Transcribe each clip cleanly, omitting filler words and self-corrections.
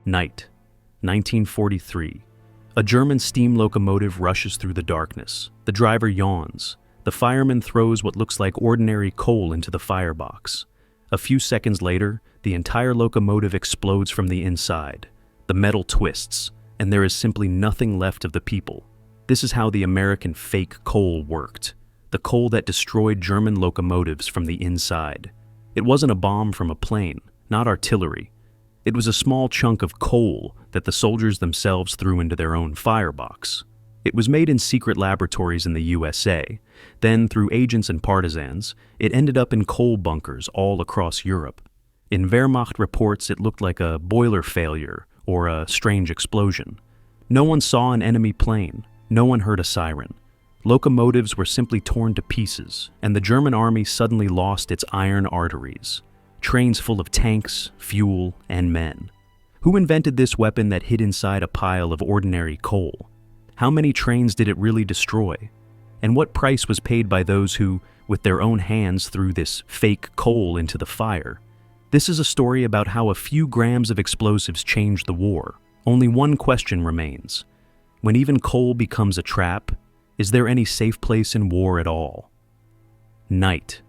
Night, 1943. A German steam locomotive rushes through the darkness. The driver yawns. The fireman throws what looks like ordinary coal into the firebox. A few seconds later, the entire locomotive explodes from the inside. The metal twists, and there is simply nothing left of the people. This is how the American fake coal worked. The coal that destroyed German locomotives from the inside. It wasn't a bomb from a plane, not artillery. It was a small chunk of coal that the soldiers themselves threw into their own firebox. It was made in secret laboratories in the USA. Then, through agents and partisans, it ended up in coal bunkers all across Europe. In Wehrmacht reports, it looked like a boiler failure or a strange explosion. No one saw an enemy plane. No one heard a siren. Locomotives were simply torn to pieces, and the German army suddenly lost its iron arteries. Trains full of tanks, fuel, and men. Who invented this weapon that hid inside a pile of ordinary coal? How many trains did it really destroy? And what price was paid by those who, with their own hands, threw this fake coal into the fire? This is a story about how a few grams of explosives changed the war. Only one question remains. When even coal becomes a trap, is there any safe place in war at all? Night,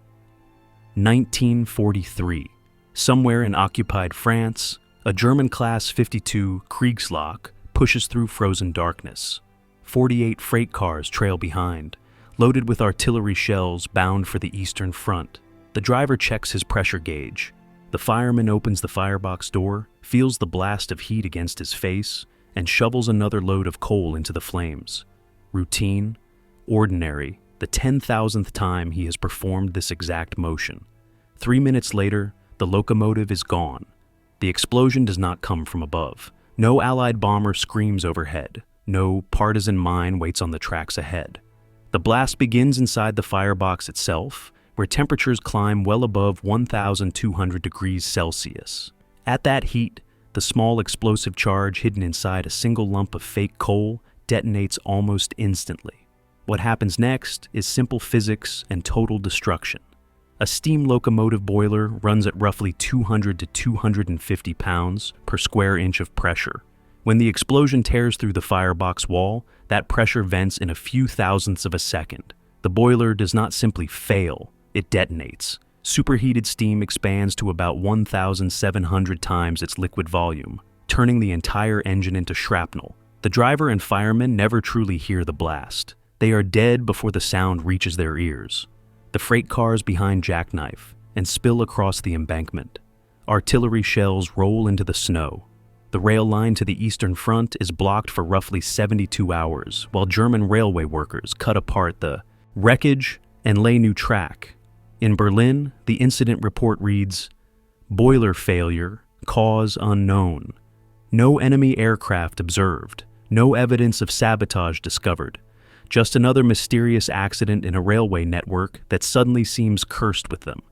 1943. Somewhere in occupied France, a German Class 52 Kriegslok pushes through frozen darkness. 48 freight cars trail behind, loaded with artillery shells bound for the Eastern Front. The driver checks his pressure gauge. The fireman opens the firebox door, feels the blast of heat against his face, and shovels another load of coal into the flames. Routine, ordinary, the 10,000th time he has performed this exact motion. 3 minutes later, the locomotive is gone. The explosion does not come from above. No Allied bomber screams overhead. No partisan mine waits on the tracks ahead. The blast begins inside the firebox itself, where temperatures climb well above 1,200 degrees Celsius. At that heat, the small explosive charge hidden inside a single lump of fake coal detonates almost instantly. What happens next is simple physics and total destruction. A steam locomotive boiler runs at roughly 200 to 250 pounds per square inch of pressure. When the explosion tears through the firebox wall, that pressure vents in a few thousandths of a second. The boiler does not simply fail, it detonates. Superheated steam expands to about 1,700 times its liquid volume, turning the entire engine into shrapnel. The driver and firemen never truly hear the blast. They are dead before the sound reaches their ears. The freight cars behind jackknife and spill across the embankment. Artillery shells roll into the snow. The rail line to the Eastern Front is blocked for roughly 72 hours, while German railway workers cut apart the wreckage and lay new track. In Berlin, the incident report reads, "Boiler failure, cause unknown. No enemy aircraft observed. No evidence of sabotage discovered. Just another mysterious accident in a railway network that suddenly seems cursed with them."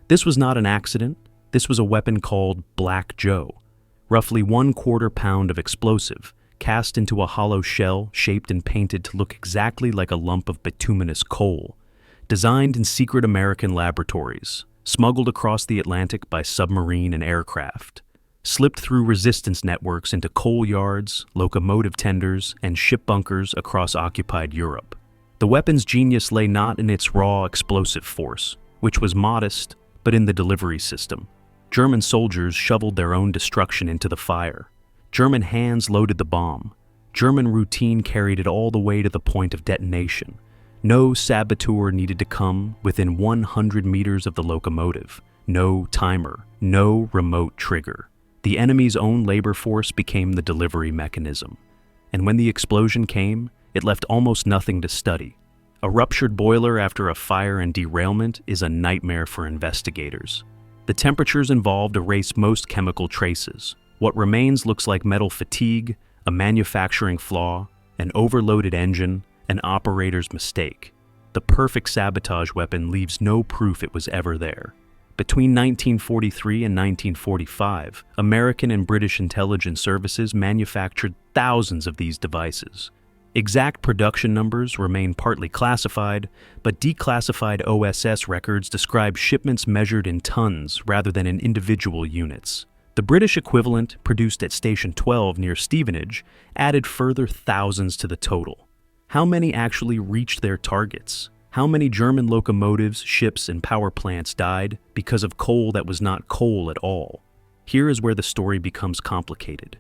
This was not an accident. This was a weapon called Black Joe. Roughly 1/4 pound of explosive, cast into a hollow shell shaped and painted to look exactly like a lump of bituminous coal. Designed in secret American laboratories, smuggled across the Atlantic by submarine and aircraft. Slipped through resistance networks into coal yards, locomotive tenders, and ship bunkers across occupied Europe. The weapon's genius lay not in its raw explosive force, which was modest, but in the delivery system. German soldiers shoveled their own destruction into the fire. German hands loaded the bomb. German routine carried it all the way to the point of detonation. No saboteur needed to come within 100 meters of the locomotive. No timer, no remote trigger. The enemy's own labor force became the delivery mechanism. And when the explosion came, it left almost nothing to study. A ruptured boiler after a fire and derailment is a nightmare for investigators. The temperatures involved erase most chemical traces. What remains looks like metal fatigue, a manufacturing flaw, an overloaded engine, an operator's mistake. The perfect sabotage weapon leaves no proof it was ever there. Between 1943 and 1945, American and British intelligence services manufactured thousands of these devices. Exact production numbers remain partly classified, but declassified OSS records describe shipments measured in tons rather than in individual units. The The British equivalent, produced at Station 12 near Stevenage, added further thousands to the total. How many actually reached their targets? How many German locomotives, ships, and power plants died because of coal that was not coal at all? Here is where the story becomes complicated.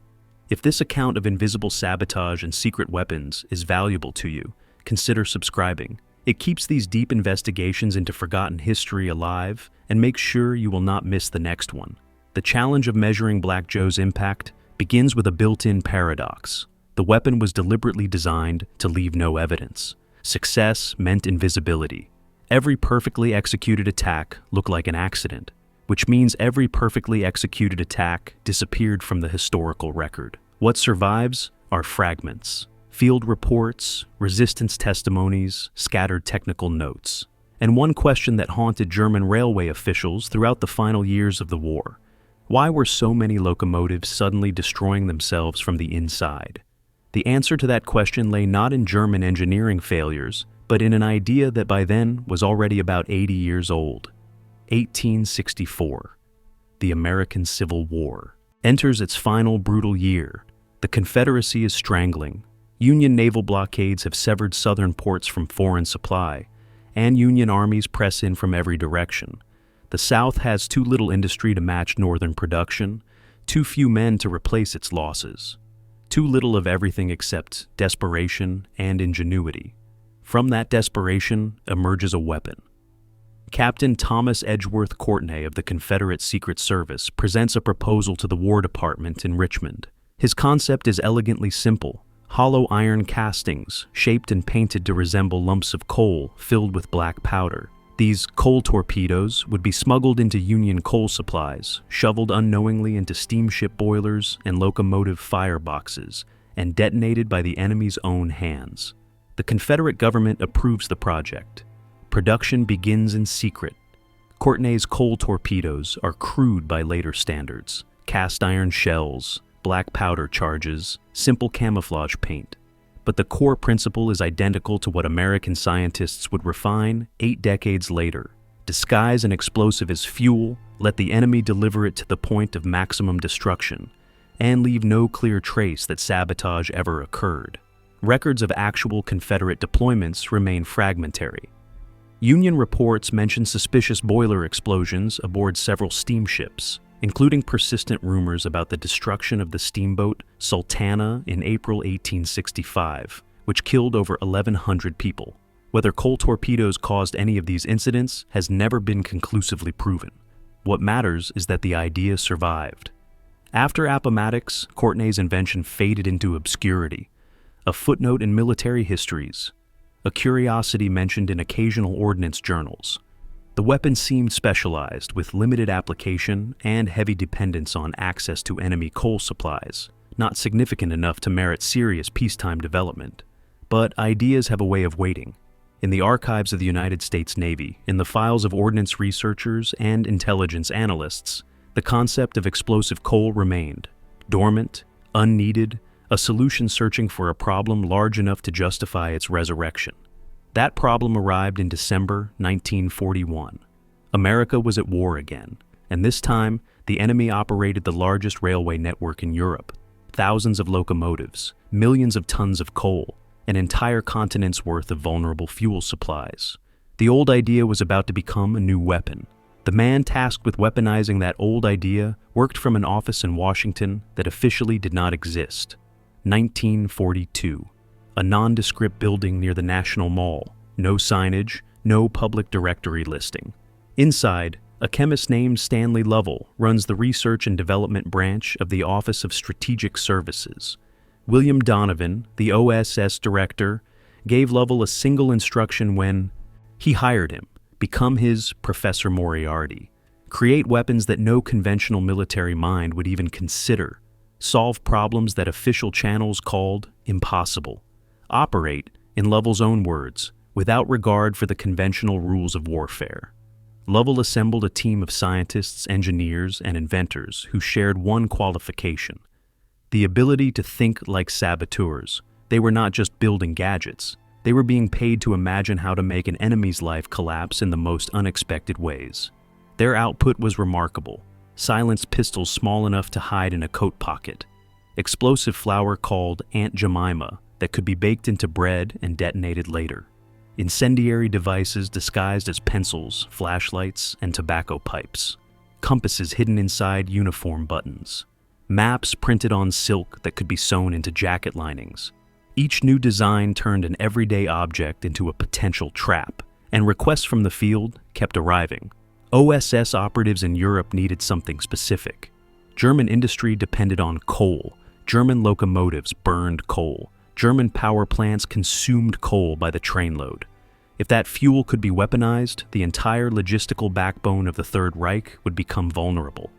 If this account of invisible sabotage and secret weapons is valuable to you, consider subscribing. It keeps these deep investigations into forgotten history alive and makes sure you will not miss the next one. The challenge of measuring Black Joe's impact begins with a built-in paradox. The weapon was deliberately designed to leave no evidence. Success meant invisibility. Every perfectly executed attack looked like an accident, which means every perfectly executed attack disappeared from the historical record. What survives are fragments, field reports, resistance testimonies, scattered technical notes, and one question that haunted German railway officials throughout the final years of the war. Why were so many locomotives suddenly destroying themselves from the inside? The answer to that question lay not in German engineering failures, but in an idea that by then was already about 80 years old. 1864. The American Civil War enters its final brutal year. The Confederacy is strangling. Union naval blockades have severed southern ports from foreign supply, and Union armies press in from every direction. The South has too little industry to match Northern production, too few men to replace its losses. Too little of everything except desperation and ingenuity. From that desperation emerges a weapon. Captain Thomas Edgeworth Courtney of the Confederate Secret Service presents a proposal to the War Department in Richmond. His concept is elegantly simple: hollow iron castings, shaped and painted to resemble lumps of coal filled with black powder. These coal torpedoes would be smuggled into Union coal supplies, shoveled unknowingly into steamship boilers and locomotive fireboxes, and detonated by the enemy's own hands. The Confederate government approves the project. Production begins in secret. Courtney's coal torpedoes are crude by later standards: cast iron shells, black powder charges, simple camouflage paint. But the core principle is identical to what American scientists would refine 8 decades later. Disguise an explosive as fuel, let the enemy deliver it to the point of maximum destruction, and leave no clear trace that sabotage ever occurred. Records of actual Confederate deployments remain fragmentary. Union reports mention suspicious boiler explosions aboard several steamships, including persistent rumors about the destruction of the steamboat Sultana in April 1865, which killed over 1,100 people. Whether coal torpedoes caused any of these incidents has never been conclusively proven. What matters is that the idea survived. After Appomattox, Courtney's invention faded into obscurity, a footnote in military histories, a curiosity mentioned in occasional ordnance journals. The weapon seemed specialized, with limited application and heavy dependence on access to enemy coal supplies, not significant enough to merit serious peacetime development. But ideas have a way of waiting. In the archives of the United States Navy, in the files of ordnance researchers and intelligence analysts, the concept of explosive coal remained, dormant, unneeded, a solution searching for a problem large enough to justify its resurrection. That problem arrived in December 1941. America was at war again, and this time the enemy operated the largest railway network in Europe. Thousands of locomotives, millions of tons of coal, an entire continent's worth of vulnerable fuel supplies. The old idea was about to become a new weapon. The man tasked with weaponizing that old idea worked from an office in Washington that officially did not exist. 1942. A nondescript building near the National Mall. No signage, no public directory listing. Inside, a chemist named Stanley Lovell runs the research and development branch of the Office of Strategic Services. William Donovan, the OSS director, gave Lovell a single instruction when he hired him: become his Professor Moriarty. Create weapons that no conventional military mind would even consider. Solve problems that official channels called impossible. Operate, in Lovell's own words, without regard for the conventional rules of warfare. Lovell assembled a team of scientists, engineers, and inventors who shared one qualification: the ability to think like saboteurs. They were not just building gadgets. They were being paid to imagine how to make an enemy's life collapse in the most unexpected ways. Their output was remarkable: silenced pistols small enough to hide in a coat pocket, explosive flour called Aunt Jemima that could be baked into bread and detonated later, incendiary devices disguised as pencils, flashlights, and tobacco pipes, compasses hidden inside uniform buttons, maps printed on silk that could be sewn into jacket linings. Each new design turned an everyday object into a potential trap, and requests from the field kept arriving. OSS operatives in Europe needed something specific. German industry depended on coal. German locomotives burned coal. German power plants consumed coal by the trainload. If that fuel could be weaponized, the entire logistical backbone of the Third Reich would become vulnerable.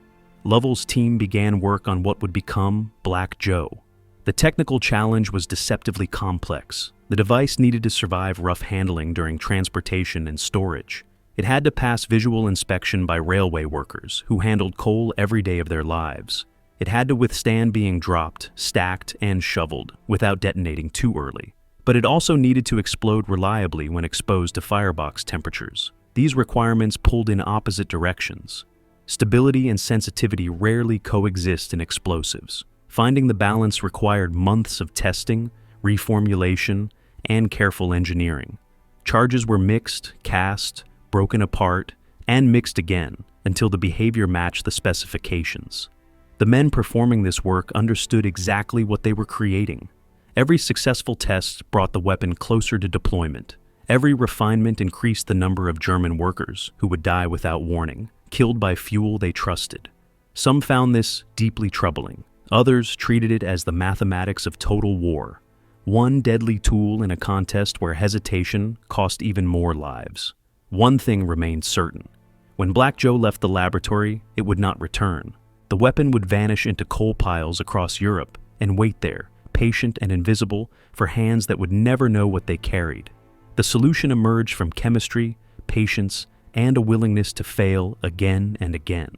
Lovell's team began work on what would become Black Joe. The technical challenge was deceptively complex. The device needed to survive rough handling during transportation and storage. It had to pass visual inspection by railway workers who handled coal every day of their lives. It had to withstand being dropped, stacked, and shoveled without detonating too early. But it also needed to explode reliably when exposed to firebox temperatures. These requirements pulled in opposite directions. Stability and sensitivity rarely coexist in explosives. Finding the balance required months of testing, reformulation, and careful engineering. Charges were mixed, cast, broken apart, and mixed again until the behavior matched the specifications. The men performing this work understood exactly what they were creating. Every successful test brought the weapon closer to deployment. Every refinement increased the number of German workers who would die without warning, killed by fuel they trusted. Some found this deeply troubling. Others treated it as the mathematics of total war. One deadly tool in a contest where hesitation cost even more lives. One thing remained certain. When Black Joe left the laboratory, it would not return. The weapon would vanish into coal piles across Europe and wait there, patient and invisible, for hands that would never know what they carried. The solution emerged from chemistry, patience, and a willingness to fail again and again.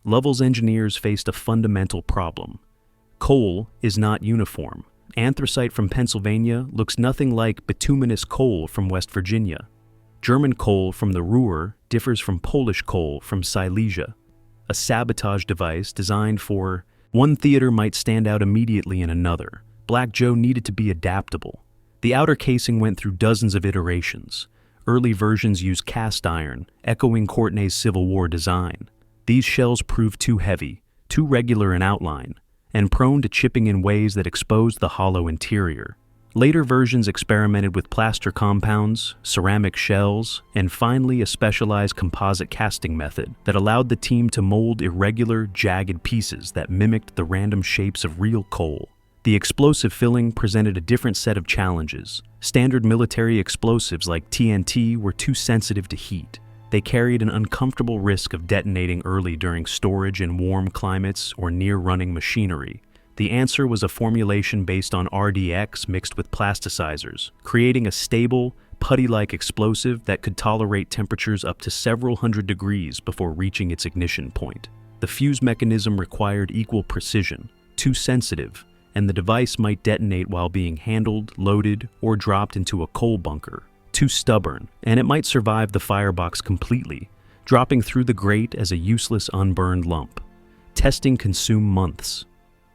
Lovell's engineers faced a fundamental problem. Coal is not uniform. Anthracite from Pennsylvania looks nothing like bituminous coal from West Virginia. German coal from the Ruhr differs from Polish coal from Silesia. A sabotage device designed for one theater might stand out immediately in another. Black Joe needed to be adaptable. The outer casing went through dozens of iterations. Early versions used cast iron, echoing Courtney's Civil War design. These shells proved too heavy, too regular in outline, and prone to chipping in ways that exposed the hollow interior. Later versions experimented with plaster compounds, ceramic shells, and finally a specialized composite casting method that allowed the team to mold irregular, jagged pieces that mimicked the random shapes of real coal. The explosive filling presented a different set of challenges. Standard military explosives like TNT were too sensitive to heat. They carried an uncomfortable risk of detonating early during storage in warm climates or near running machinery. The answer was a formulation based on RDX mixed with plasticizers, creating a stable, putty-like explosive that could tolerate temperatures up to several hundred degrees before reaching its ignition point. The fuse mechanism required equal precision, too sensitive, and the device might detonate while being handled, loaded, or dropped into a coal bunker. Too stubborn, and it might survive the firebox completely, dropping through the grate as a useless unburned lump. Testing consumed months.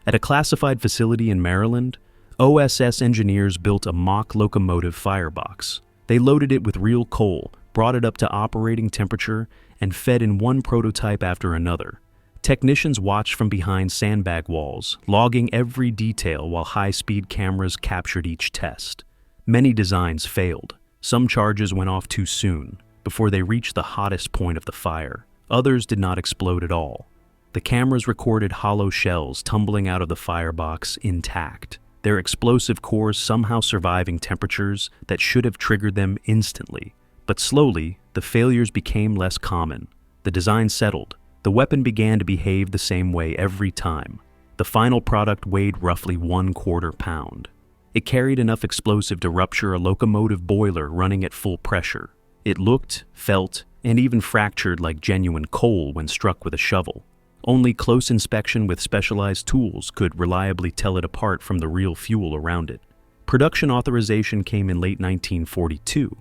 At a classified facility in Maryland, OSS engineers built a mock locomotive firebox. They loaded it with real coal, brought it up to operating temperature, and fed in one prototype after another. Technicians watched from behind sandbag walls, logging every detail while high-speed cameras captured each test. Many designs failed. Some charges went off too soon, before they reached the hottest point of the fire. Others did not explode at all. The cameras recorded hollow shells tumbling out of the firebox intact, their explosive cores somehow surviving temperatures that should have triggered them instantly. But slowly, the failures became less common. The design settled. The weapon began to behave the same way every time. The final product weighed roughly 1/4 pound. It carried enough explosive to rupture a locomotive boiler running at full pressure. It looked, felt, and even fractured like genuine coal when struck with a shovel. Only close inspection with specialized tools could reliably tell it apart from the real fuel around it. Production authorization came in late 1942.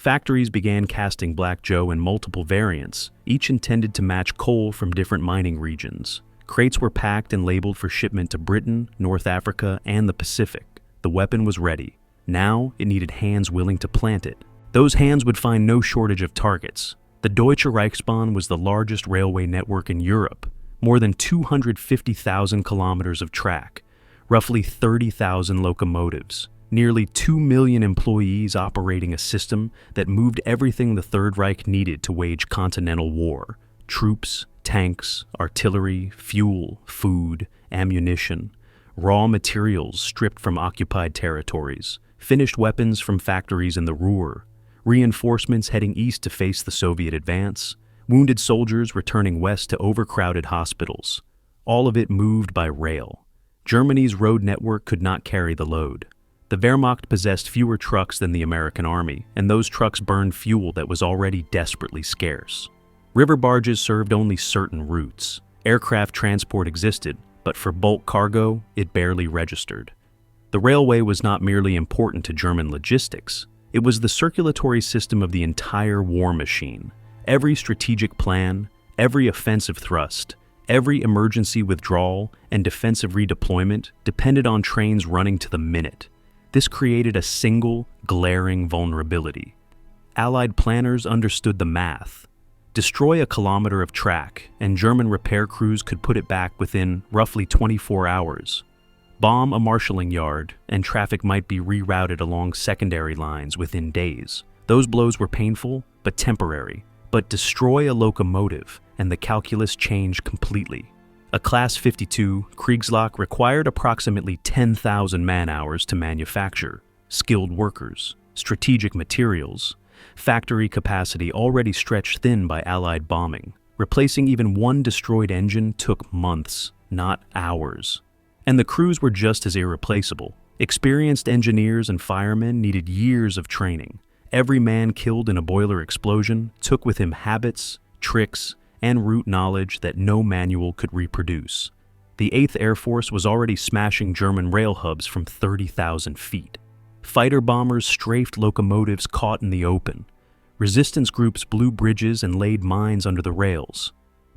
Factories began casting Black Joe in multiple variants, each intended to match coal from different mining regions. Crates were packed and labeled for shipment to Britain, North Africa, and the Pacific. The weapon was ready. Now it needed hands willing to plant it. Those hands would find no shortage of targets. The Deutsche Reichsbahn was the largest railway network in Europe, more than 250,000 kilometers of track, roughly 30,000 locomotives, nearly 2 million employees operating a system that moved everything the Third Reich needed to wage continental war: troops, tanks, artillery, fuel, food, ammunition, raw materials stripped from occupied territories, finished weapons from factories in the Ruhr, reinforcements heading east to face the Soviet advance, wounded soldiers returning west to overcrowded hospitals. All of it moved by rail. Germany's road network could not carry the load. The Wehrmacht possessed fewer trucks than the American army, and those trucks burned fuel that was already desperately scarce. River barges served only certain routes. Aircraft transport existed, but for bulk cargo, it barely registered. The railway was not merely important to German logistics. It was the circulatory system of the entire war machine. Every strategic plan, every offensive thrust, every emergency withdrawal and defensive redeployment depended on trains running to the minute. This created a single, glaring vulnerability. Allied planners understood the math. Destroy a kilometer of track, and German repair crews could put it back within roughly 24 hours. Bomb a marshalling yard, and traffic might be rerouted along secondary lines within days. Those blows were painful, but temporary. But destroy a locomotive, and the calculus changed completely. A Class 52 Kriegslok required approximately 10,000 man-hours to manufacture, skilled workers, strategic materials, factory capacity already stretched thin by Allied bombing. Replacing even one destroyed engine took months, not hours. And the crews were just as irreplaceable. Experienced engineers and firemen needed years of training. Every man killed in a boiler explosion took with him habits, tricks, and route knowledge that no manual could reproduce. The 8th Air Force was already smashing German rail hubs from 30,000 feet. Fighter bombers strafed locomotives caught in the open. Resistance groups blew bridges and laid mines under the rails.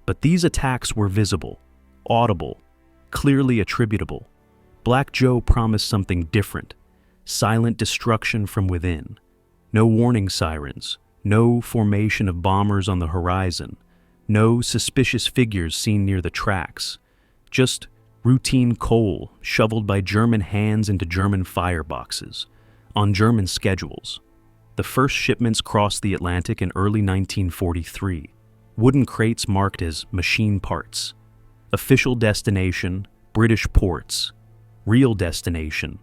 But these attacks were visible, audible, clearly attributable. Black Joe promised something different: silent destruction from within. No warning sirens, no formation of bombers on the horizon, no suspicious figures seen near the tracks, just routine coal shoveled by German hands into German fireboxes, on German schedules. The first shipments crossed the Atlantic in early 1943, wooden crates marked as machine parts. Official destination, British ports. Real destination,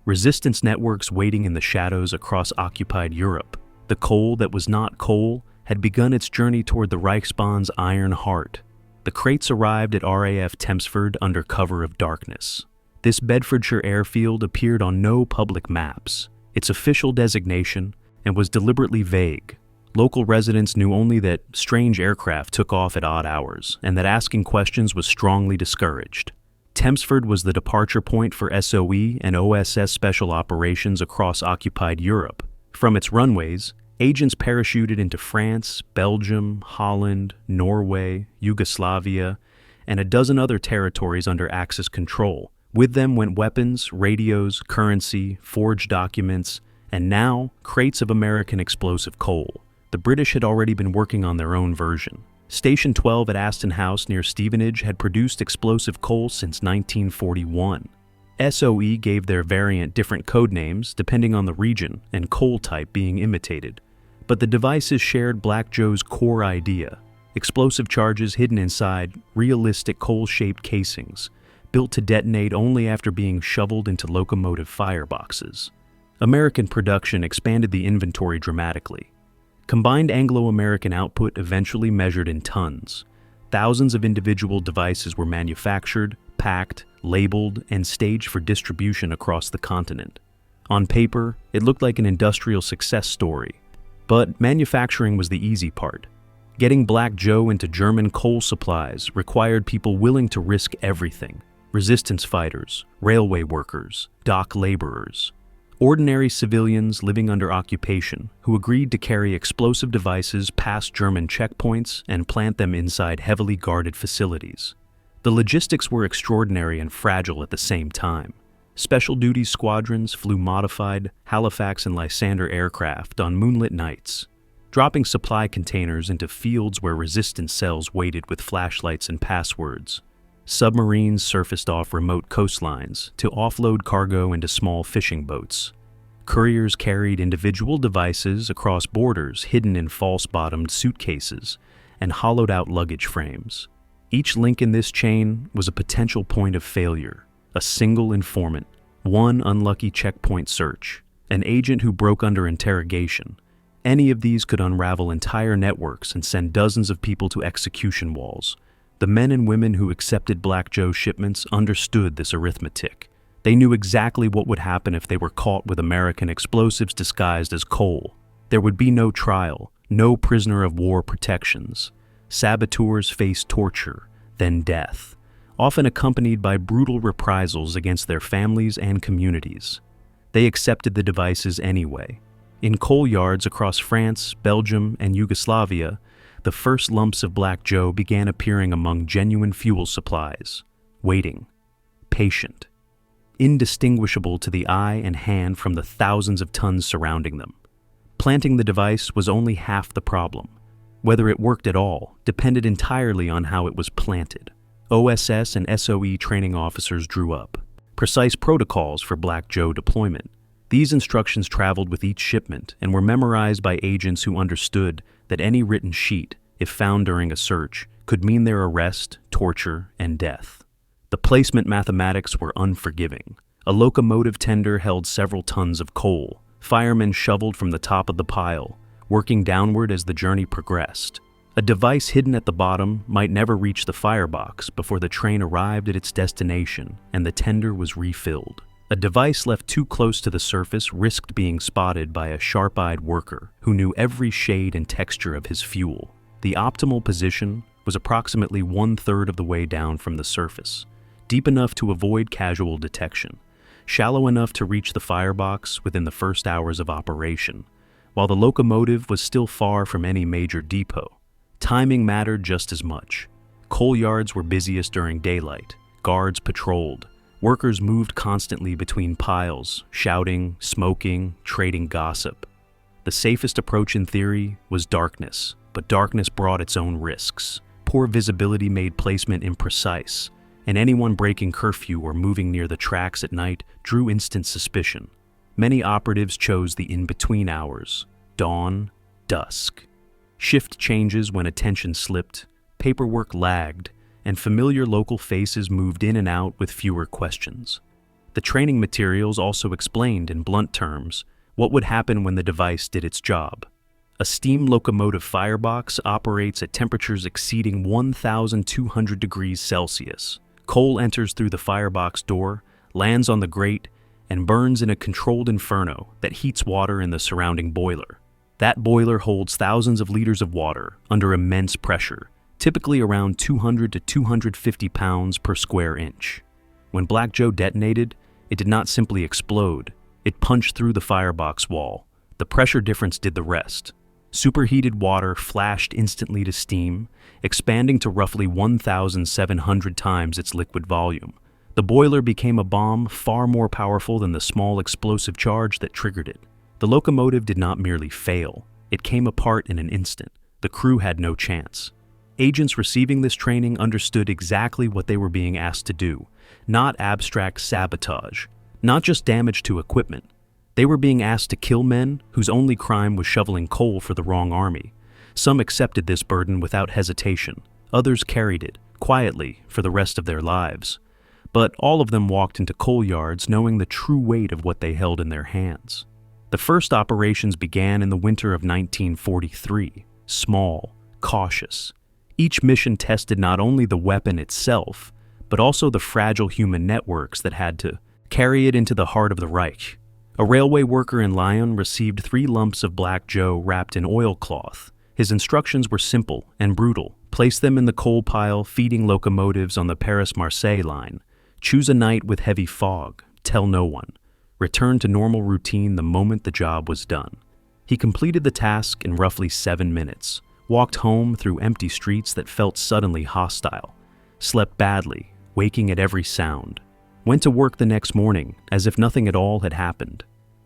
resistance networks waiting in the shadows across occupied Europe. The coal that was not coal had begun its journey toward the Reichsbahn's iron heart. The crates arrived at RAF Tempsford under cover of darkness. This Bedfordshire airfield appeared on no public maps. Its official designation, and was deliberately vague. Local residents knew only that strange aircraft took off at odd hours, and that asking questions was strongly discouraged. Tempsford was the departure point for SOE and OSS special operations across occupied Europe. From its runways, agents parachuted into France, Belgium, Holland, Norway, Yugoslavia, and a dozen other territories under Axis control. With them went weapons, radios, currency, forged documents, and now crates of American explosive coal. The British had already been working on their own version. Station 12 at Aston House near Stevenage had produced explosive coal since 1941. SOE gave their variant different code names depending on the region and coal type being imitated. But the devices shared Black Joe's core idea: explosive charges hidden inside realistic coal-shaped casings, built to detonate only after being shoveled into locomotive fireboxes. American production expanded the inventory dramatically. Combined Anglo-American output eventually measured in tons. Thousands of individual devices were manufactured, packed, labeled, and staged for distribution across the continent. On paper, it looked like an industrial success story. But manufacturing was the easy part. Getting Black Joe into German coal supplies required people willing to risk everything: resistance fighters, railway workers, dock laborers. Ordinary civilians living under occupation who agreed to carry explosive devices past German checkpoints and plant them inside heavily guarded facilities. The logistics were extraordinary and fragile at the same time. Special duties squadrons flew modified Halifax and Lysander aircraft on moonlit nights, dropping supply containers into fields where resistance cells waited with flashlights and passwords. Submarines surfaced off remote coastlines to offload cargo into small fishing boats. Couriers carried individual devices across borders hidden in false-bottomed suitcases and hollowed-out luggage frames. Each link in this chain was a potential point of failure, a single informant, one unlucky checkpoint search, an agent who broke under interrogation. Any of these could unravel entire networks and send dozens of people to execution walls. The men and women who accepted Black Joe shipments understood this arithmetic. They knew exactly what would happen if they were caught with American explosives disguised as coal. There would be no trial, no prisoner of war protections. Saboteurs faced torture, then death, often accompanied by brutal reprisals against their families and communities. They accepted the devices anyway. In coal yards across France, Belgium, and Yugoslavia, the first lumps of Black Joe began appearing among genuine fuel supplies, waiting, patient, indistinguishable to the eye and hand from the thousands of tons surrounding them. Planting the device was only half the problem. Whether it worked at all depended entirely on how it was planted. OSS and SOE training officers drew up precise protocols for Black Joe deployment. These instructions traveled with each shipment and were memorized by agents who understood that any written sheet, if found during a search, could mean their arrest, torture, and death. The placement mathematics were unforgiving. A locomotive tender held several tons of coal. Firemen shoveled from the top of the pile, working downward as the journey progressed. A device hidden at the bottom might never reach the firebox before the train arrived at its destination and the tender was refilled. A device left too close to the surface risked being spotted by a sharp-eyed worker who knew every shade and texture of his fuel. The optimal position was approximately 1/3 of the way down from the surface, deep enough to avoid casual detection, shallow enough to reach the firebox within the first hours of operation, while the locomotive was still far from any major depot. Timing mattered just as much. Coal yards were busiest during daylight. Guards patrolled. Workers moved constantly between piles, shouting, smoking, trading gossip. The safest approach in theory was darkness, but darkness brought its own risks. Poor visibility made placement imprecise, and anyone breaking curfew or moving near the tracks at night drew instant suspicion. Many operatives chose the in-between hours, dawn, dusk. Shift changes when attention slipped, paperwork lagged, and familiar local faces moved in and out with fewer questions. The training materials also explained in blunt terms what would happen when the device did its job. A steam locomotive firebox operates at temperatures exceeding 1,200 degrees Celsius. Coal enters through the firebox door, lands on the grate, and burns in a controlled inferno that heats water in the surrounding boiler. That boiler holds thousands of liters of water under immense pressure, typically around 200 to 250 pounds per square inch. When Black Joe detonated, it did not simply explode. It punched through the firebox wall. The pressure difference did the rest. Superheated water flashed instantly to steam, expanding to roughly 1,700 times its liquid volume. The boiler became a bomb far more powerful than the small explosive charge that triggered it. The locomotive did not merely fail. It came apart in an instant. The crew had no chance. Agents receiving this training understood exactly what they were being asked to do, not abstract sabotage, not just damage to equipment. They were being asked to kill men whose only crime was shoveling coal for the wrong army. Some accepted this burden without hesitation. Others carried it, quietly, for the rest of their lives. But all of them walked into coal yards knowing the true weight of what they held in their hands. The first operations began in the winter of 1943, small, cautious. Each mission tested not only the weapon itself, but also the fragile human networks that had to carry it into the heart of the Reich. A railway worker in Lyon received 3 lumps of Black Joe wrapped in oilcloth. His instructions were simple and brutal. Place them in the coal pile feeding locomotives on the Paris-Marseille line. Choose a night with heavy fog. Tell no one. returned to normal routine the moment the job was done. He completed the task in roughly 7 minutes, walked home through empty streets that felt suddenly hostile, slept badly, waking at every sound, went to work the next morning as if nothing at all had happened.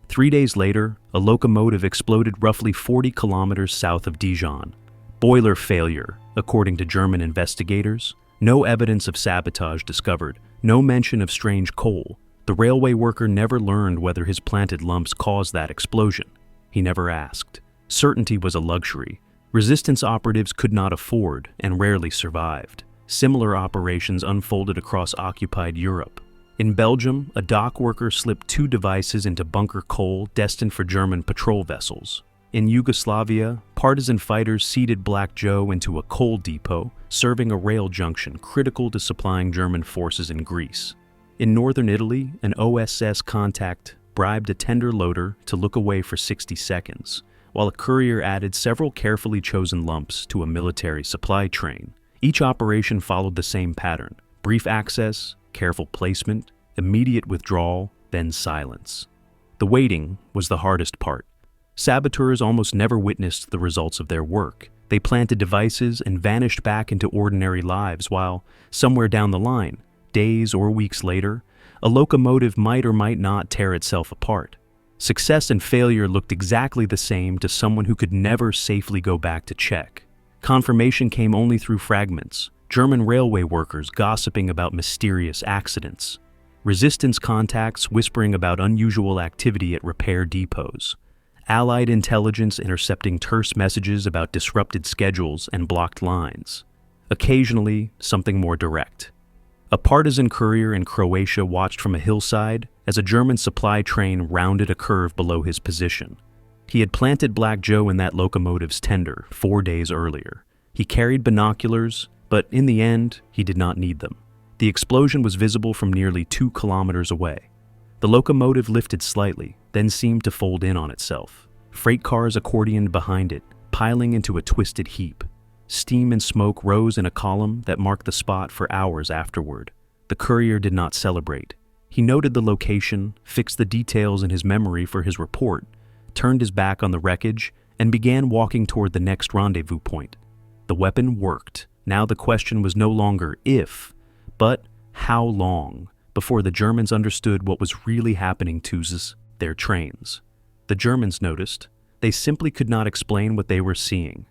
3 days later, a locomotive exploded roughly 40 kilometers south of Dijon. Boiler failure, according to German investigators. No evidence of sabotage discovered, no mention of strange coal. The railway worker never learned whether his planted lumps caused that explosion. He never asked. Certainty was a luxury. Resistance operatives could not afford and rarely survived. Similar operations unfolded across occupied Europe. In Belgium, a dock worker slipped 2 devices into bunker coal destined for German patrol vessels. In Yugoslavia, partisan fighters seeded Black Joe into a coal depot, serving a rail junction critical to supplying German forces in Greece. In northern Italy, an OSS contact bribed a tender loader to look away for 60 seconds, while a courier added several carefully chosen lumps to a military supply train. Each operation followed the same pattern: brief access, careful placement, immediate withdrawal, then silence. The waiting was the hardest part. Saboteurs almost never witnessed the results of their work. They planted devices and vanished back into ordinary lives while, somewhere down the line, days or weeks later, a locomotive might or might not tear itself apart. Success and failure looked exactly the same to someone who could never safely go back to check. Confirmation came only through fragments, German railway workers gossiping about mysterious accidents, resistance contacts whispering about unusual activity at repair depots, Allied intelligence intercepting terse messages about disrupted schedules and blocked lines. Occasionally, something more direct. A partisan courier in Croatia watched from a hillside as a German supply train rounded a curve below his position. He had planted Black Joe in that locomotive's tender 4 days earlier. He carried binoculars, but in the end, he did not need them. The explosion was visible from nearly 2 kilometers away. The locomotive lifted slightly, then seemed to fold in on itself. Freight cars accordioned behind it, piling into a twisted heap. Steam and smoke rose in a column that marked the spot for hours afterward. The courier did not celebrate. He noted the location, fixed the details in his memory for his report, turned his back on the wreckage, and began walking toward the next rendezvous point. The weapon worked. Now the question was no longer if, but how long before the Germans understood what was really happening to their trains. The Germans noticed. They simply could not explain what they were seeing.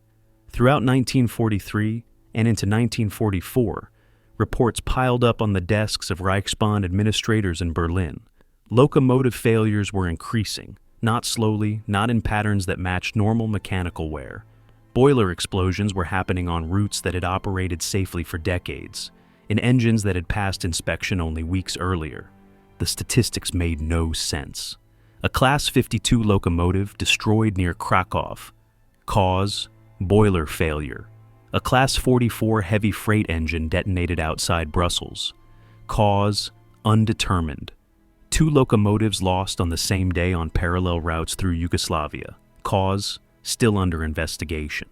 Throughout 1943 and into 1944, reports piled up on the desks of Reichsbahn administrators in Berlin. Locomotive failures were increasing, not slowly, not in patterns that matched normal mechanical wear. Boiler explosions were happening on routes that had operated safely for decades, in engines that had passed inspection only weeks earlier. The statistics made no sense. A Class 52 locomotive destroyed near Krakow. Cause: boiler failure. A Class 44 heavy freight engine detonated outside Brussels. Cause: undetermined. 2 locomotives lost on the same day on parallel routes through Yugoslavia. Cause: still under investigation.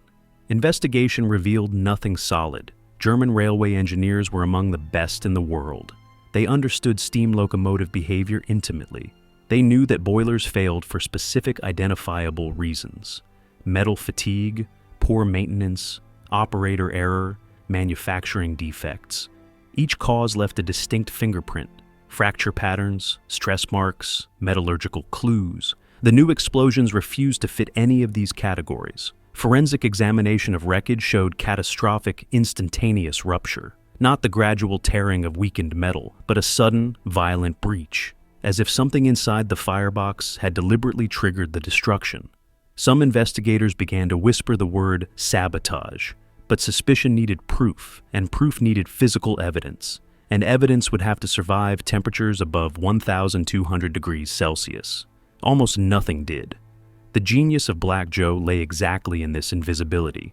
Investigation revealed nothing solid. German railway engineers were among the best in the world. They understood steam locomotive behavior intimately. They knew that boilers failed for specific identifiable reasons: metal fatigue, poor maintenance, operator error, manufacturing defects. Each cause left a distinct fingerprint: fracture patterns, stress marks, metallurgical clues. The new explosions refused to fit any of these categories. Forensic examination of wreckage showed catastrophic, instantaneous rupture. Not the gradual tearing of weakened metal, but a sudden, violent breach, as if something inside the firebox had deliberately triggered the destruction. Some investigators began to whisper the word sabotage, but suspicion needed proof, and proof needed physical evidence, and evidence would have to survive temperatures above 1,200 degrees Celsius. Almost nothing did. The genius of Black Joe lay exactly in this invisibility.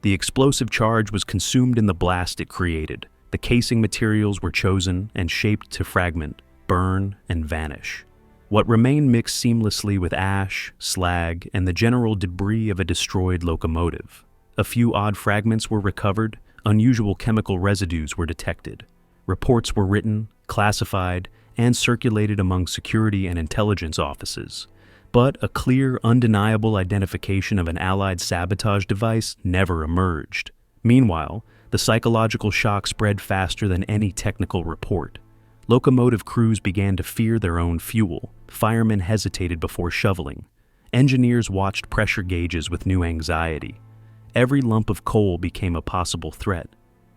The explosive charge was consumed in the blast it created. The casing materials were chosen and shaped to fragment, burn, and vanish. What remained mixed seamlessly with ash, slag, and the general debris of a destroyed locomotive. A few odd fragments were recovered, unusual chemical residues were detected. Reports were written, classified, and circulated among security and intelligence offices, but a clear, undeniable identification of an Allied sabotage device never emerged. Meanwhile, the psychological shock spread faster than any technical report. Locomotive crews began to fear their own fuel. Firemen hesitated before shoveling. Engineers watched pressure gauges with new anxiety. Every lump of coal became a possible threat.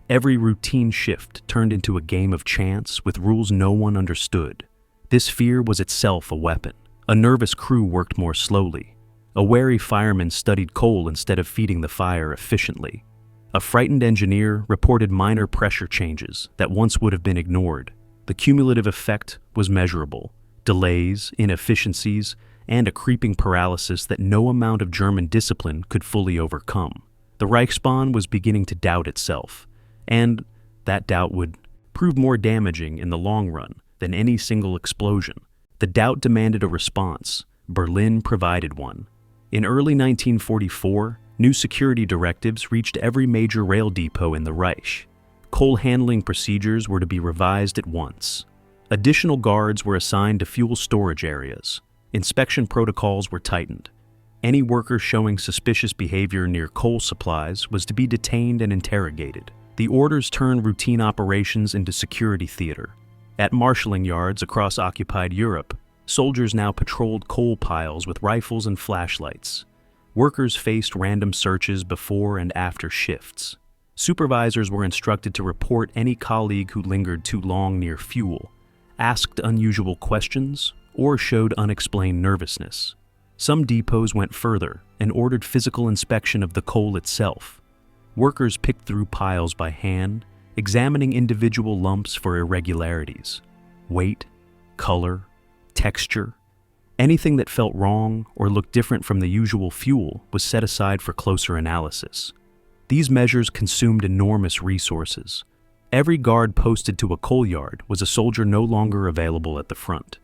Every routine shift turned into a game of chance with rules no one understood. This fear was itself a weapon. A nervous crew worked more slowly. A wary fireman studied coal instead of feeding the fire efficiently. A frightened engineer reported minor pressure changes that once would have been ignored. The cumulative effect was measurable. Delays, inefficiencies, and a creeping paralysis that no amount of German discipline could fully overcome. The Reichsbahn was beginning to doubt itself, and that doubt would prove more damaging in the long run than any single explosion. The doubt demanded a response. Berlin provided one. In early 1944, new security directives reached every major rail depot in the Reich. Coal handling procedures were to be revised at once. Additional guards were assigned to fuel storage areas. Inspection protocols were tightened. Any worker showing suspicious behavior near coal supplies was to be detained and interrogated. The orders turned routine operations into security theater. At marshalling yards across occupied Europe, soldiers now patrolled coal piles with rifles and flashlights. Workers faced random searches before and after shifts. Supervisors were instructed to report any colleague who lingered too long near fuel, asked unusual questions, or showed unexplained nervousness. Some depots went further and ordered physical inspection of the coal itself. Workers picked through piles by hand, examining individual lumps for irregularities. Weight, color, texture. Anything that felt wrong or looked different from the usual fuel was set aside for closer analysis. These measures consumed enormous resources. Every guard posted to a coal yard was a soldier no longer available at the front.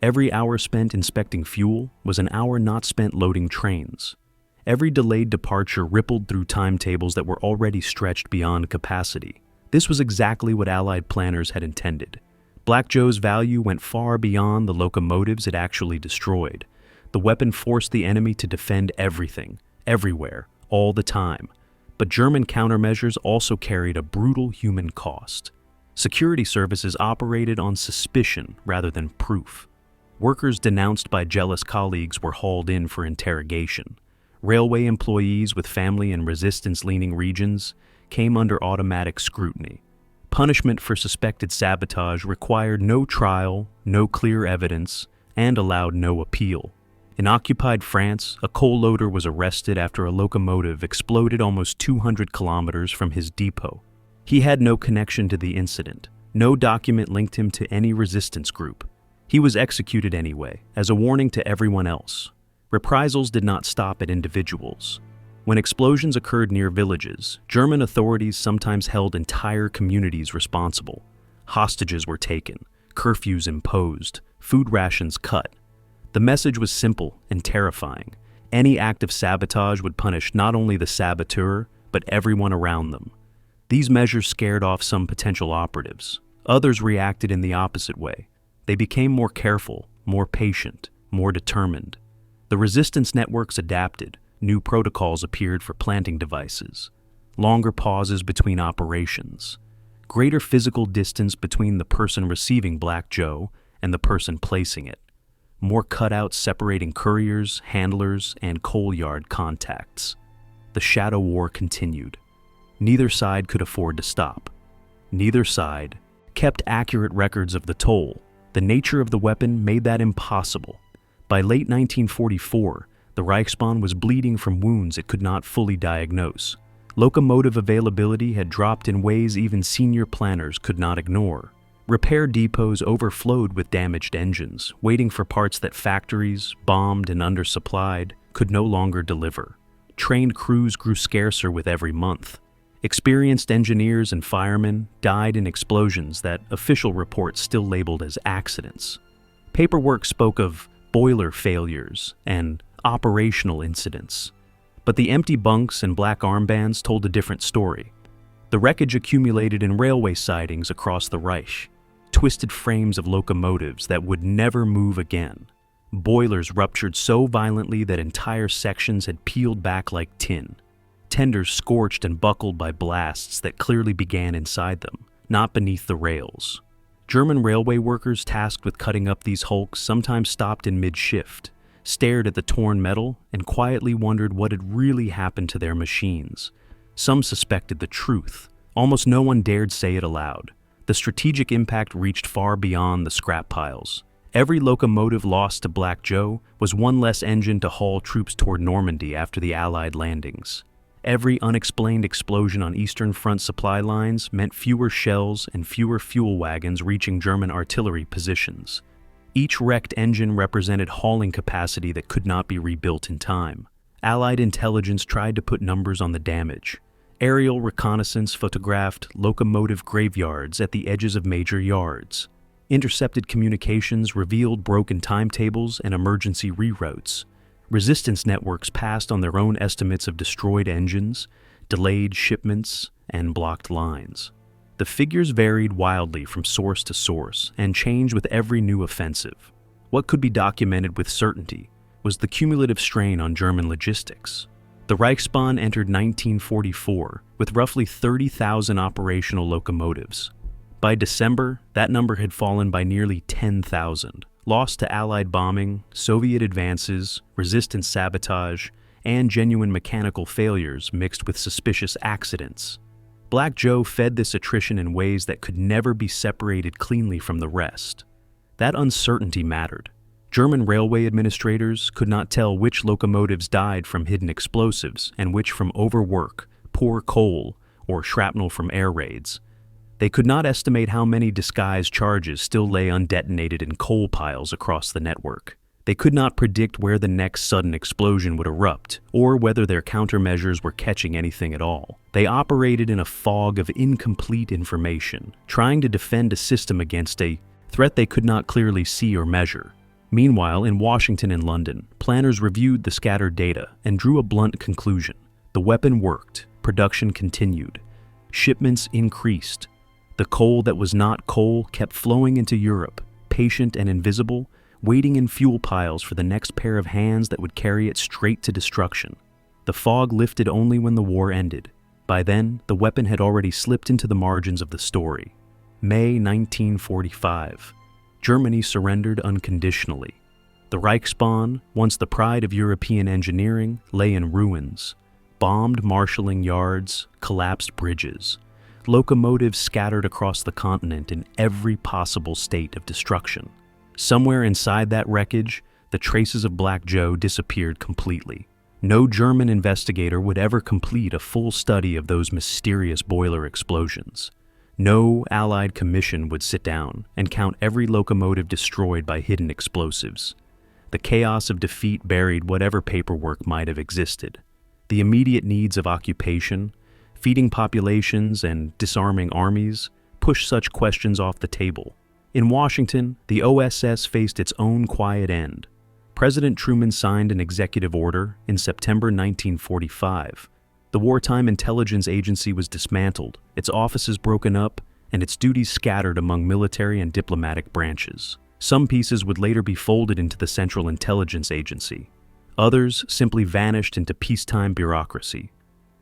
Every hour spent inspecting fuel was an hour not spent loading trains. Every delayed departure rippled through timetables that were already stretched beyond capacity. This was exactly what Allied planners had intended. Black Joe's value went far beyond the locomotives it actually destroyed. The weapon forced the enemy to defend everything, everywhere, all the time. But German countermeasures also carried a brutal human cost. Security services operated on suspicion rather than proof. Workers denounced by jealous colleagues were hauled in for interrogation. Railway employees with family in resistance-leaning regions came under automatic scrutiny. Punishment for suspected sabotage required no trial, no clear evidence, and allowed no appeal. In occupied France, a coal loader was arrested after a locomotive exploded almost 200 kilometers from his depot. He had no connection to the incident. No document linked him to any resistance group. He was executed anyway, as a warning to everyone else. Reprisals did not stop at individuals. When explosions occurred near villages, German authorities sometimes held entire communities responsible. Hostages were taken, curfews imposed, food rations cut. The message was simple and terrifying. Any act of sabotage would punish not only the saboteur, but everyone around them. These measures scared off some potential operatives. Others reacted in the opposite way. They became more careful, more patient, more determined. The resistance networks adapted. New protocols appeared for planting devices. Longer pauses between operations. Greater physical distance between the person receiving Black Joe and the person placing it. More cutouts separating couriers, handlers, and coal yard contacts. The shadow war continued. Neither side could afford to stop. Neither side kept accurate records of the toll. The nature of the weapon made that impossible. By late 1944, the Reichsbahn was bleeding from wounds it could not fully diagnose. Locomotive availability had dropped in ways even senior planners could not ignore. Repair depots overflowed with damaged engines, waiting for parts that factories, bombed and undersupplied, could no longer deliver. Trained crews grew scarcer with every month. Experienced engineers and firemen died in explosions that official reports still labeled as accidents. Paperwork spoke of boiler failures and operational incidents. But the empty bunks and black armbands told a different story. The wreckage accumulated in railway sidings across the Reich. twisted frames of locomotives that would never move again. Boilers ruptured so violently that entire sections had peeled back like tin. Tenders scorched and buckled by blasts that clearly began inside them, not beneath the rails. German railway workers tasked with cutting up these hulks sometimes stopped in mid-shift, stared at the torn metal, and quietly wondered what had really happened to their machines. Some suspected the truth. Almost no one dared say it aloud. The strategic impact reached far beyond the scrap piles. Every locomotive lost to Black Joe was one less engine to haul troops toward Normandy after the Allied landings. Every unexplained explosion on Eastern Front supply lines meant fewer shells and fewer fuel wagons reaching German artillery positions. Each wrecked engine represented hauling capacity that could not be rebuilt in time. Allied intelligence tried to put numbers on the damage. Aerial reconnaissance photographed locomotive graveyards at the edges of major yards. Intercepted communications revealed broken timetables and emergency reroutes. Resistance networks passed on their own estimates of destroyed engines, delayed shipments, and blocked lines. The figures varied wildly from source to source and changed with every new offensive. What could be documented with certainty was the cumulative strain on German logistics. The Reichsbahn entered 1944 with roughly 30,000 operational locomotives. By December, that number had fallen by nearly 10,000, lost to Allied bombing, Soviet advances, resistance sabotage, and genuine mechanical failures mixed with suspicious accidents. Black Joe fed this attrition in ways that could never be separated cleanly from the rest. That uncertainty mattered. German railway administrators could not tell which locomotives died from hidden explosives and which from overwork, poor coal, or shrapnel from air raids. They could not estimate how many disguised charges still lay undetonated in coal piles across the network. They could not predict where the next sudden explosion would erupt, or whether their countermeasures were catching anything at all. They operated in a fog of incomplete information, trying to defend a system against a threat they could not clearly see or measure. Meanwhile, in Washington and London, planners reviewed the scattered data and drew a blunt conclusion. The weapon worked, production continued, shipments increased. The coal that was not coal kept flowing into Europe, patient and invisible, waiting in fuel piles for the next pair of hands that would carry it straight to destruction. The fog lifted only when the war ended. By then, the weapon had already slipped into the margins of the story. May 1945. Germany surrendered unconditionally. The Reichsbahn, once the pride of European engineering, lay in ruins. Bombed marshalling yards, collapsed bridges. Locomotives scattered across the continent in every possible state of destruction. Somewhere inside that wreckage, the traces of Black Joe disappeared completely. No German investigator would ever complete a full study of those mysterious boiler explosions. No Allied commission would sit down and count every locomotive destroyed by hidden explosives. The chaos of defeat buried whatever paperwork might have existed. The immediate needs of occupation, feeding populations and disarming armies, pushed such questions off the table. In Washington, the OSS faced its own quiet end. President Truman signed an executive order in September 1945. The Wartime Intelligence Agency was dismantled, its offices broken up, and its duties scattered among military and diplomatic branches. Some pieces would later be folded into the Central Intelligence Agency. Others simply vanished into peacetime bureaucracy.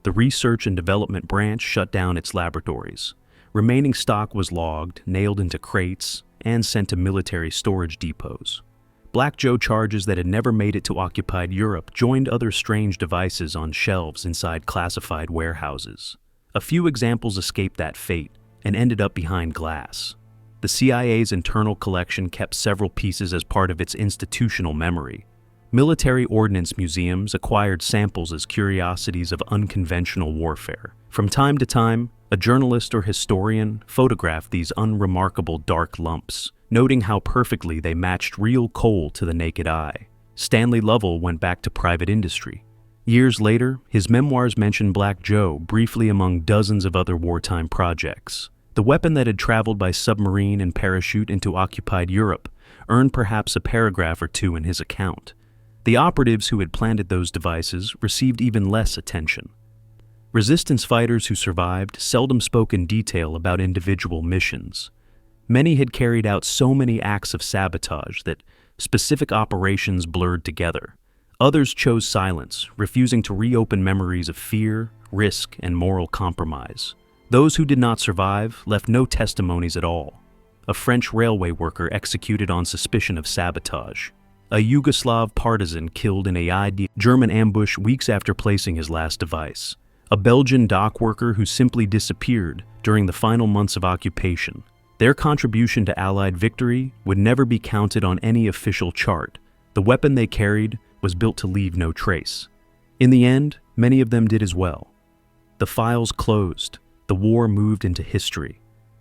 The Research and Development Branch shut down its laboratories. Remaining stock was logged, nailed into crates, and sent to military storage depots. Black Joe charges that had never made it to occupied Europe joined other strange devices on shelves inside classified warehouses. A few examples escaped that fate and ended up behind glass. The CIA's internal collection kept several pieces as part of its institutional memory. Military ordnance museums acquired samples as curiosities of unconventional warfare. From time to time, a journalist or historian photographed these unremarkable dark lumps, noting how perfectly they matched real coal to the naked eye. Stanley Lovell went back to private industry. Years later, his memoirs mention Black Joe briefly among dozens of other wartime projects. The weapon that had traveled by submarine and parachute into occupied Europe earned perhaps a paragraph or two in his account. The operatives who had planted those devices received even less attention. Resistance fighters who survived seldom spoke in detail about individual missions. Many had carried out so many acts of sabotage that specific operations blurred together. Others chose silence, refusing to reopen memories of fear, risk, and moral compromise. Those who did not survive left no testimonies at all. A French railway worker executed on suspicion of sabotage. A Yugoslav partisan killed in a German ambush weeks after placing his last device. A Belgian dock worker who simply disappeared during the final months of occupation. Their contribution to Allied victory would never be counted on any official chart. The weapon they carried was built to leave no trace. In the end, many of them did as well. The files closed, the war moved into history,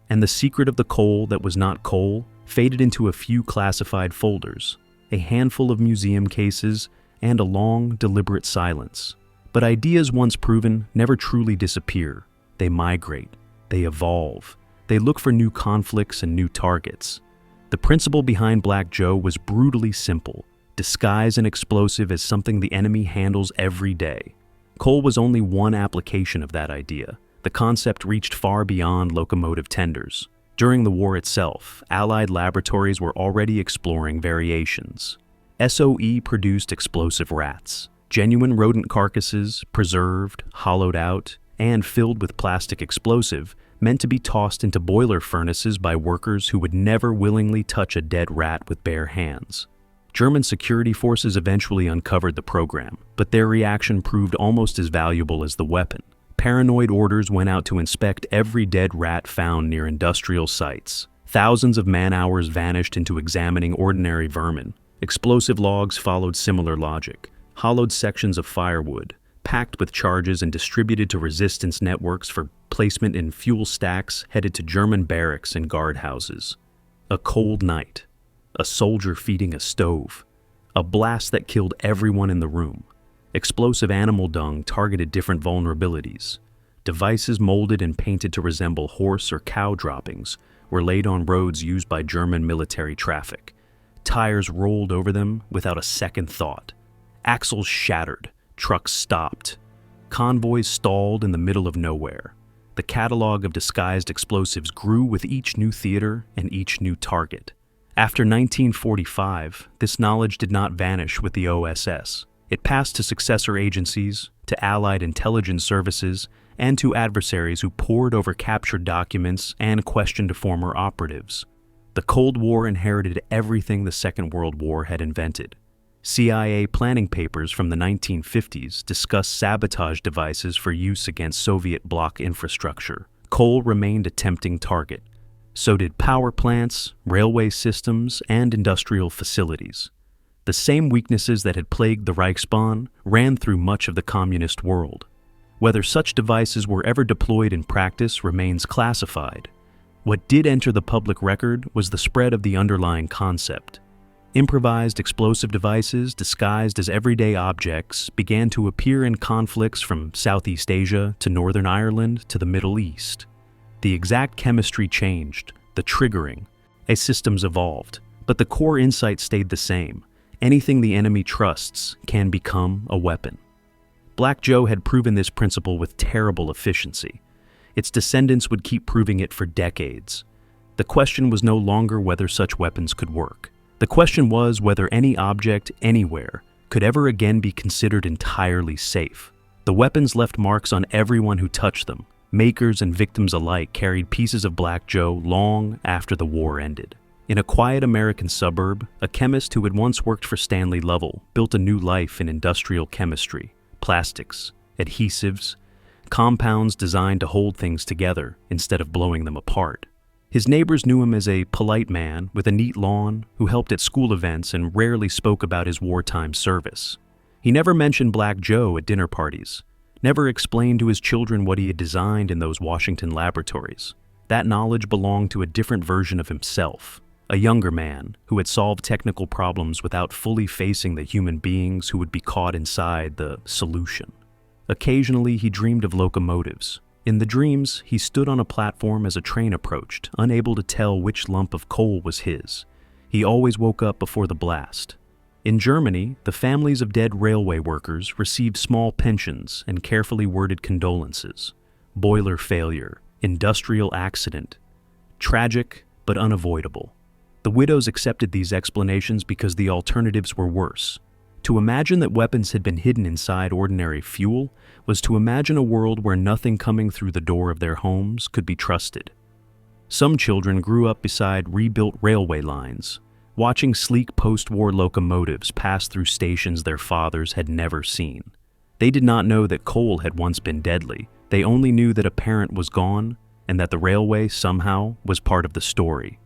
and the secret of the coal that was not coal faded into a few classified folders, a handful of museum cases, and a long, deliberate silence. But ideas once proven never truly disappear. They migrate, they evolve, they look for new conflicts and new targets. The principle behind Black Joe was brutally simple: disguise an explosive as something the enemy handles every day. Coal was only one application of that idea. The concept reached far beyond locomotive tenders. During the war itself, Allied laboratories were already exploring variations. SOE produced explosive rats, genuine rodent carcasses, preserved, hollowed out, and filled with plastic explosive, meant to be tossed into boiler furnaces by workers who would never willingly touch a dead rat with bare hands. German security forces eventually uncovered the program, but their reaction proved almost as valuable as the weapon. Paranoid orders went out to inspect every dead rat found near industrial sites. Thousands of man-hours vanished into examining ordinary vermin. Explosive logs followed similar logic. Hollowed sections of firewood, packed with charges and distributed to resistance networks for placement in fuel stacks headed to German barracks and guardhouses. A cold night. A soldier feeding a stove. A blast that killed everyone in the room. Explosive animal dung targeted different vulnerabilities. Devices molded and painted to resemble horse or cow droppings were laid on roads used by German military traffic. Tires rolled over them without a second thought. Axles shattered. Trucks stopped. Convoys stalled in the middle of nowhere. The catalog of disguised explosives grew with each new theater and each new target. After 1945, this knowledge did not vanish with the OSS. It passed to successor agencies, to Allied intelligence services, and to adversaries who pored over captured documents and questioned former operatives. The Cold War inherited everything the Second World War had invented. CIA planning papers from the 1950s discussed sabotage devices for use against Soviet bloc infrastructure. Coal remained a tempting target. So did power plants, railway systems, and industrial facilities. The same weaknesses that had plagued the Reichsbahn ran through much of the communist world. Whether such devices were ever deployed in practice remains classified. What did enter the public record was the spread of the underlying concept. Improvised explosive devices disguised as everyday objects began to appear in conflicts from Southeast Asia to Northern Ireland to the Middle East. The exact chemistry changed, the triggering, as systems evolved, but the core insight stayed the same. Anything the enemy trusts can become a weapon. Black Joe had proven this principle with terrible efficiency. Its descendants would keep proving it for decades. The question was no longer whether such weapons could work. The question was whether any object, anywhere, could ever again be considered entirely safe. The weapons left marks on everyone who touched them. Makers and victims alike carried pieces of Black Joe long after the war ended. In a quiet American suburb, a chemist who had once worked for Stanley Lovell built a new life in industrial chemistry, plastics, adhesives, compounds designed to hold things together instead of blowing them apart. His neighbors knew him as a polite man with a neat lawn who helped at school events and rarely spoke about his wartime service. He never mentioned Black Joe at dinner parties, never explained to his children what he had designed in those Washington laboratories. That knowledge belonged to a different version of himself, a younger man who had solved technical problems without fully facing the human beings who would be caught inside the solution. Occasionally, he dreamed of locomotives. In the dreams, he stood on a platform as a train approached, unable to tell which lump of coal was his. He always woke up before the blast. In Germany, the families of dead railway workers received small pensions and carefully worded condolences. Boiler failure, industrial accident. Tragic, but unavoidable. The widows accepted these explanations because the alternatives were worse. To imagine that weapons had been hidden inside ordinary fuel was to imagine a world where nothing coming through the door of their homes could be trusted. Some children grew up beside rebuilt railway lines, watching sleek post-war locomotives pass through stations their fathers had never seen. They did not know that coal had once been deadly. They only knew that a parent was gone and that the railway somehow was part of the story.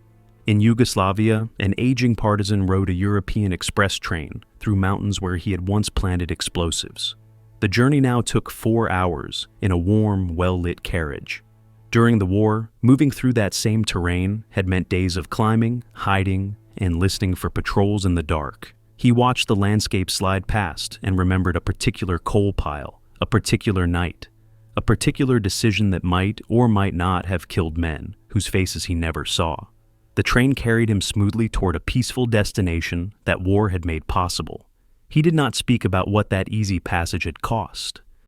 In Yugoslavia, an aging partisan rode a European express train through mountains where he had once planted explosives. The journey now took 4 hours in a warm, well-lit carriage. During the war, moving through that same terrain had meant days of climbing, hiding, and listening for patrols in the dark. He watched the landscape slide past and remembered a particular coal pile, a particular night, a particular decision that might or might not have killed men whose faces he never saw. The train carried him smoothly toward a peaceful destination that war had made possible. He did not speak about what that easy passage had cost.